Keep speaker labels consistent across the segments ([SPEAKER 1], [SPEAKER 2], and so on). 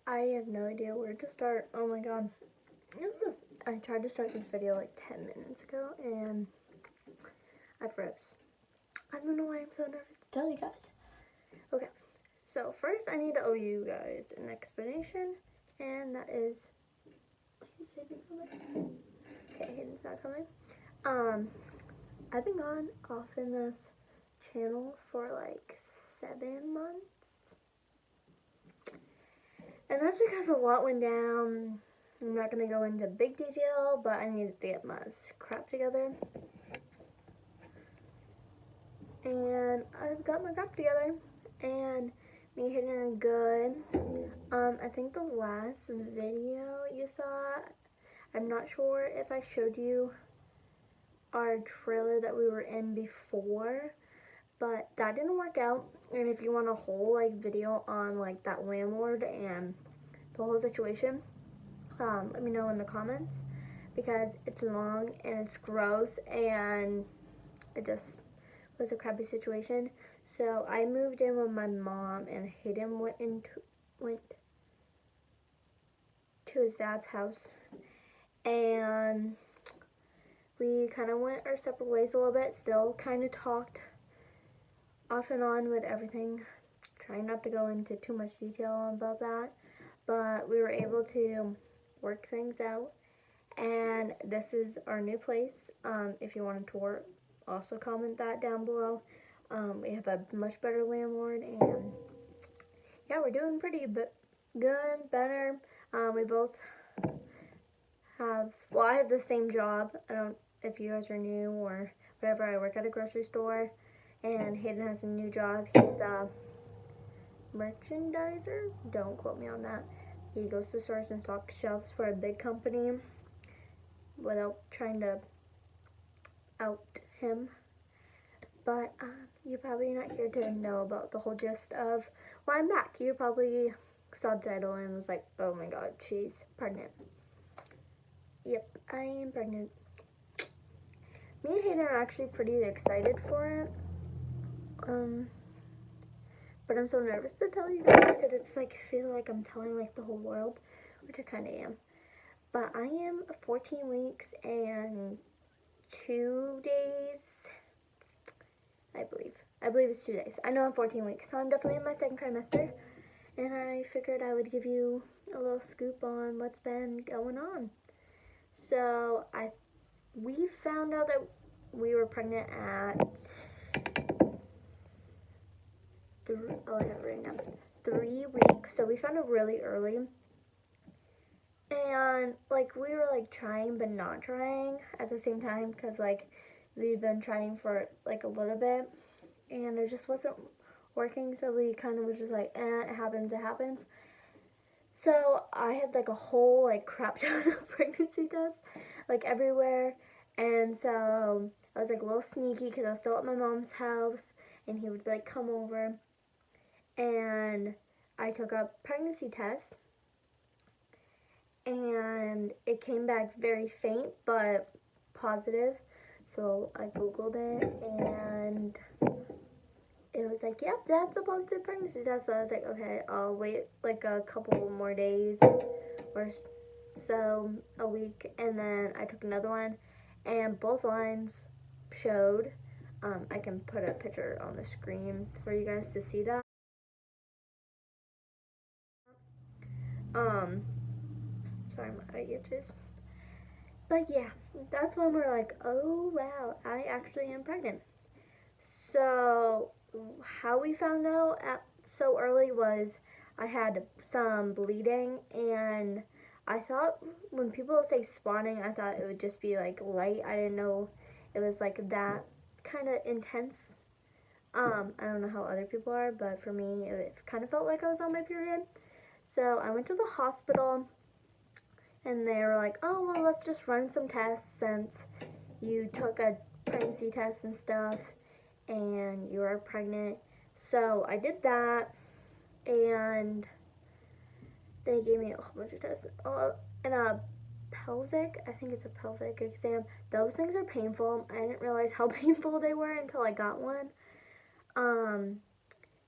[SPEAKER 1] I have no idea where to start. Oh my god. I tried to start this video like 10 minutes ago and I froze. I don't know why I'm so nervous to tell you guys. Okay, so first I need to owe you guys an explanation, and that is, is Hayden coming? Okay, Hayden's not coming. I've been gone off in this channel for like 7 months. And that's because a lot went down. I'm not going to go into big detail, but I needed to get my crap together. And I've got my crap together. And me and Hayden are good. I think the last video you saw, I'm not sure if I showed you our trailer that we were in before, but that didn't work out. And if you want a whole like video on like that landlord and the whole situation, let me know in the comments, because it's long and it's gross and it just was a crappy situation. So I moved in with my mom, and Hayden went to his dad's house, and we kind of went our separate ways a little bit. Still kind of talked off and on with everything. Trying not to go into too much detail about that, but we were able to work things out. And this is our new place. If you want a tour, also comment that down below. We have a much better landlord, and yeah, we're doing pretty good, better. We both have, well, I have the same job. I don't, if you guys are new or whatever, I work at a grocery store, and Hayden has a new job. He's a merchandiser. Don't quote me on that. He goes to stores and stocks shelves for a big company without trying to out him. But you're probably not here to know about the whole gist of why I'm back. You probably saw the title and was like, oh my god, she's pregnant. Yep, I am pregnant. Me and Hayden are actually pretty excited for it. But I'm so nervous to tell you guys, because it's like, I feel like I'm telling like the whole world, which I kind of am. But I am 14 weeks and 2 days, I believe it's 2 days. I know I'm 14 weeks, so I'm definitely in my second trimester. And I figured I would give you a little scoop on what's been going on. So we found out that we were pregnant at 3 weeks. So we found it really early. And like we were like trying but not trying at the same time, because like we've been trying for like a little bit and it just wasn't working. So we kind of was just like, it happens. So I had like a whole like crap ton of pregnancy tests like everywhere. And so I was like a little sneaky, because I was still at my mom's house, and he would like come over, and I took a pregnancy test, and it came back very faint but positive. So I googled it, and it was like, yep, that's a positive pregnancy test. So I was like, okay, I'll wait like a couple more days or so, a week, and then I took another one, and both lines showed. I can put a picture on the screen for you guys to see that. Sorry, my eye itches. But yeah, that's when we're like, oh wow, I actually am pregnant. So how we found out so early was I had some bleeding, and I thought when people say spotting, I thought it would just be like light. I didn't know it was like that kind of intense. I don't know how other people are, but for me, it kind of felt like I was on my period. So I went to the hospital, and they were like, oh, well, let's just run some tests since you took a pregnancy test and stuff, and you are pregnant. So I did that, and they gave me a whole bunch of tests. And a pelvic, I think it's a pelvic exam. Those things are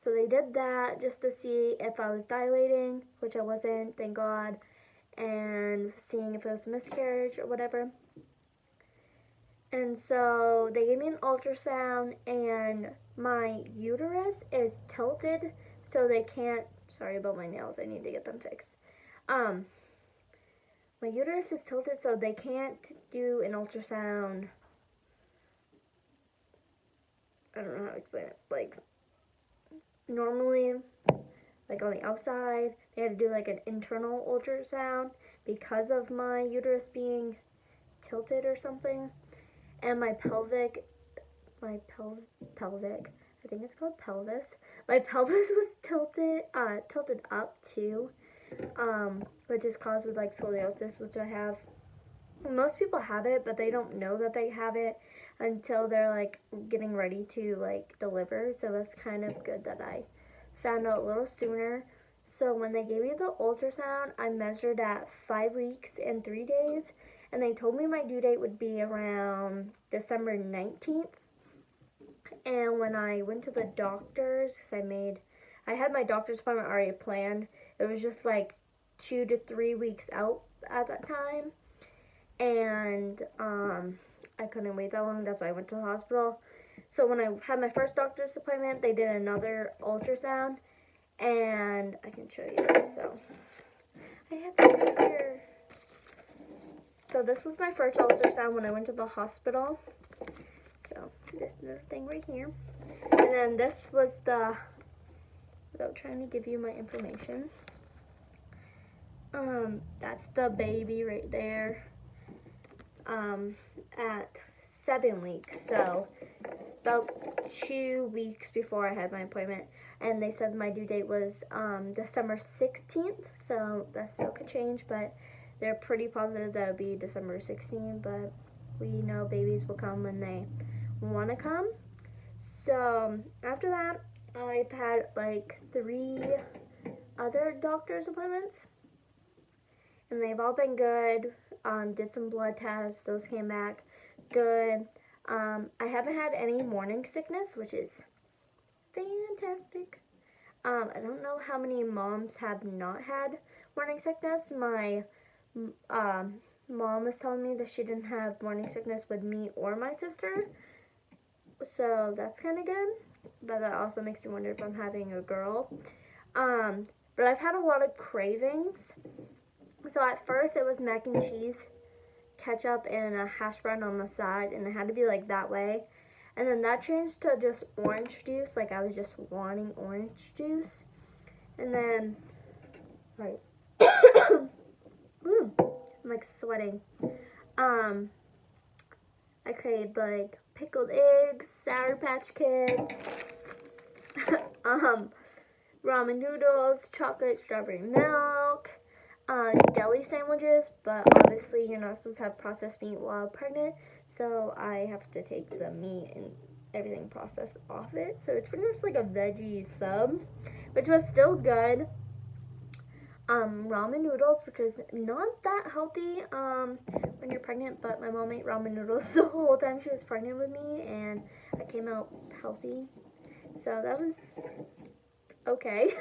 [SPEAKER 1] So they did that just to see if I was dilating, which I wasn't, thank God, and seeing if it was a miscarriage or whatever. And so they gave me an ultrasound, and my uterus is tilted, so they can't, sorry about my nails, I need to get them fixed. My uterus is tilted, so they can't do an ultrasound. I don't know how to explain it. Like, normally, like on the outside, they had to do like an internal ultrasound because of my uterus being tilted or something. And my pelvic, I think it's called pelvis. My pelvis was tilted up too, which is caused with like scoliosis, which I have. Most people have it, but they don't know that they have it until they're like getting ready to like deliver. So it's kind of good that I found out a little sooner. So when they gave me the ultrasound, I measured at 5 weeks and 3 days, and they told me my due date would be around December 19th. And when I went to the doctors, I had my doctor's appointment already planned. It was just like 2 to 3 weeks out at that time. And I couldn't wait that long. That's why I went to the hospital. So when I had my first doctor's appointment, they did another ultrasound. And I can show you. So I have it right here. So this was my first ultrasound when I went to the hospital. So this little thing right here. And then this was without trying to give you my information. That's the baby right there. At 7 weeks. So about 2 weeks before I had my appointment. And they said my due date was December 16th. So that still could change, but they're pretty positive that it would be December 16th. But we know babies will come when they want to come. So after that, I've had like 3 other doctor's appointments, and they've all been good. Did some blood tests, those came back good. I haven't had any morning sickness, which is fantastic. I don't know how many moms have not had morning sickness. My mom was telling me that she didn't have morning sickness with me or my sister, so that's kind of good. But that also makes me wonder if I'm having a girl. But I've had a lot of cravings. So at first it was mac and cheese, ketchup, and a hash brown on the side, and it had to be like that way. And then that changed to just orange juice, like I was just wanting orange juice. And then, right, I'm like sweating. I craved like pickled eggs, Sour Patch Kids, ramen noodles, chocolate strawberry milk, deli sandwiches, but obviously you're not supposed to have processed meat while pregnant, so I have to take the meat and everything processed off it. So it's pretty much like a veggie sub, which was still good. Ramen noodles, which is not that healthy when you're pregnant, but my mom ate ramen noodles the whole time she was pregnant with me, and I came out healthy, so that was okay.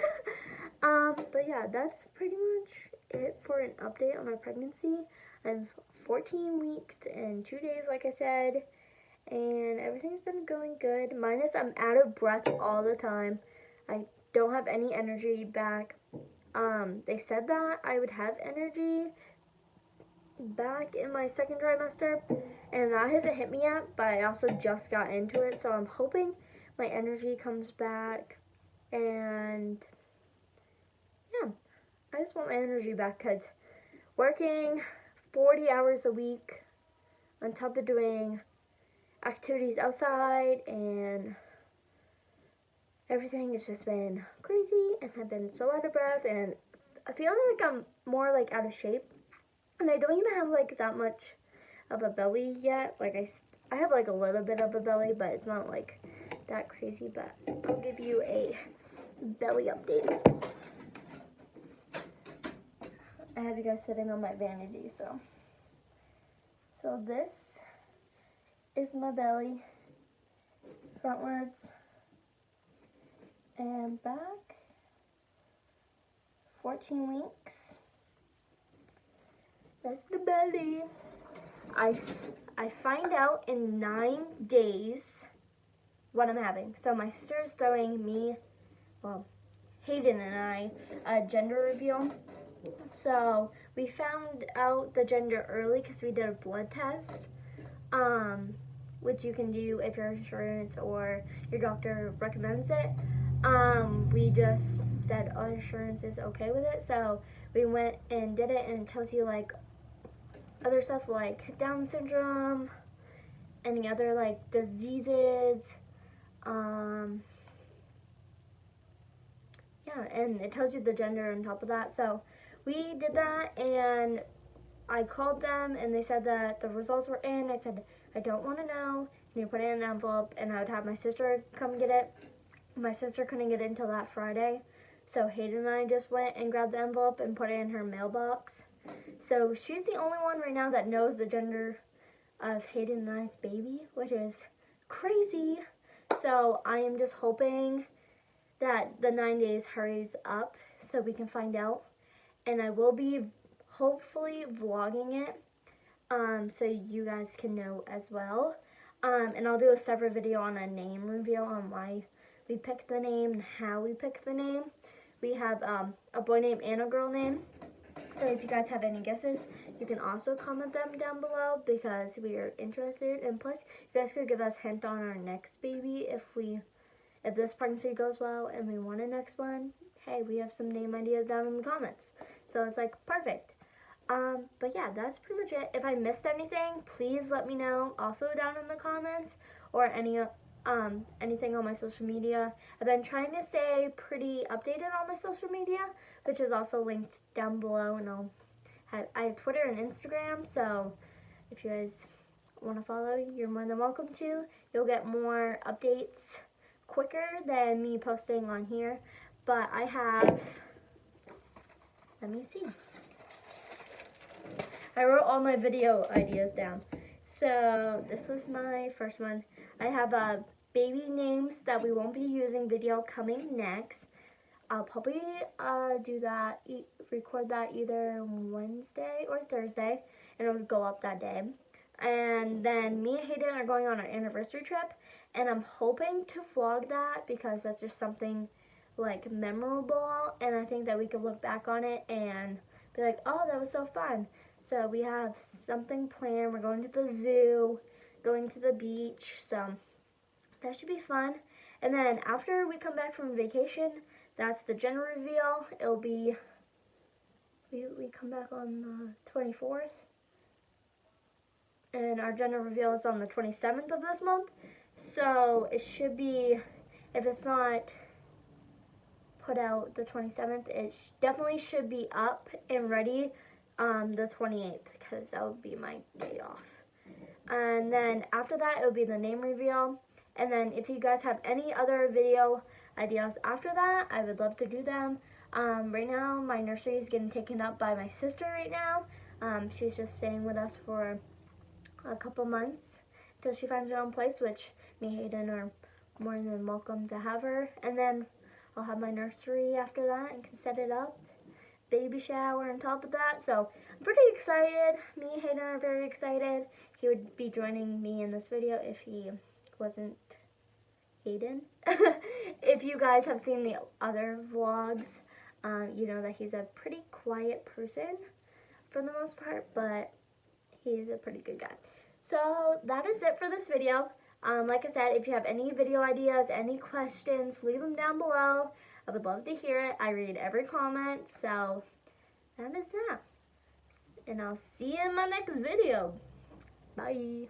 [SPEAKER 1] But yeah, that's pretty much it for an update on my pregnancy. I'm 14 weeks and 2 days, like I said, and everything's been going good. Minus I'm out of breath all the time. I don't have any energy back. They said that I would have energy back in my second trimester, and that hasn't hit me yet, but I also just got into it, so I'm hoping my energy comes back. And yeah, I just want my energy back, because working 40 hours a week on top of doing activities outside and everything has just been crazy, and I've been so out of breath, and I feel like I'm more like out of shape, and I don't even have like that much of a belly yet. Like I have like a little bit of a belly, but it's not like that crazy. But I'll give you a belly update. I have you guys sitting on my vanity, so this is my belly frontwards. And back. 14 weeks. That's the belly. I find out in 9 days what I'm having. So my sister is throwing me, well, Hayden and I, a gender reveal. So we found out the gender early because we did a blood test, which you can do if your insurance or your doctor recommends it. We just said our insurance is okay with it, so we went and did it, and it tells you like other stuff like Down syndrome, any other like diseases, yeah, and it tells you the gender on top of that. So we did that, and I called them, and they said that the results were in. I said, I don't want to know. Can you put it in an envelope? And I would have my sister come get it. My sister couldn't get it until that Friday. So Hayden and I just went and grabbed the envelope and put it in her mailbox. So she's the only one right now that knows the gender of Hayden and I's baby, which is crazy. So I am just hoping that the 9 days hurries up so we can find out. And I will be hopefully vlogging it so you guys can know as well. And I'll do a separate video on a name reveal on why we picked the name and how we picked the name. We have a boy name and a girl name. So if you guys have any guesses, you can also comment them down below because we are interested. And plus, you guys could give us a hint on our next baby if this pregnancy goes well and we want a next one. Hey, we have some name ideas down in the comments. So it's like perfect. But yeah, that's pretty much it. If I missed anything, please let me know also down in the comments or anything on my social media. I've been trying to stay pretty updated on my social media, which is also linked down below, and I have Twitter and Instagram, so if you guys want to follow, you're more than welcome to. You'll get more updates quicker than me posting on here, but I have, let me see. I wrote all my video ideas down. So this was my first one. I have baby names that we won't be using video coming next. I'll probably record that either Wednesday or Thursday, and it'll go up that day. And then me and Hayden are going on our anniversary trip, and I'm hoping to vlog that because that's just something like memorable, and I think that we could look back on it and be like, oh, that was so fun. So we have something planned. We're going to the zoo, going to the beach, so that should be fun. And then after we come back from vacation, that's the gender reveal. It'll be, we come back on the 24th. And our gender reveal is on the 27th of this month. So it should be, if it's not put out the 27th, it definitely should be up and ready the 28th, because that would be my day off. And then after that, it will be the name reveal. And then if you guys have any other video ideas after that, I would love to do them. Right now, my nursery is getting taken up by my sister right now. She's just staying with us for a couple months until she finds her own place, which me and Hayden are more than welcome to have her. And then I'll have my nursery after that and can set it up. Baby shower on top of that. So I'm pretty excited. Me and Hayden are very excited. He would be joining me in this video if he wasn't Hayden. If you guys have seen the other vlogs, you know that he's a pretty quiet person for the most part, but he's a pretty good guy. So that is it for this video. Like I said, if you have any video ideas, any questions, leave them down below. I would love to hear it. I read every comment, so that is that. And I'll see you in my next video. Bye.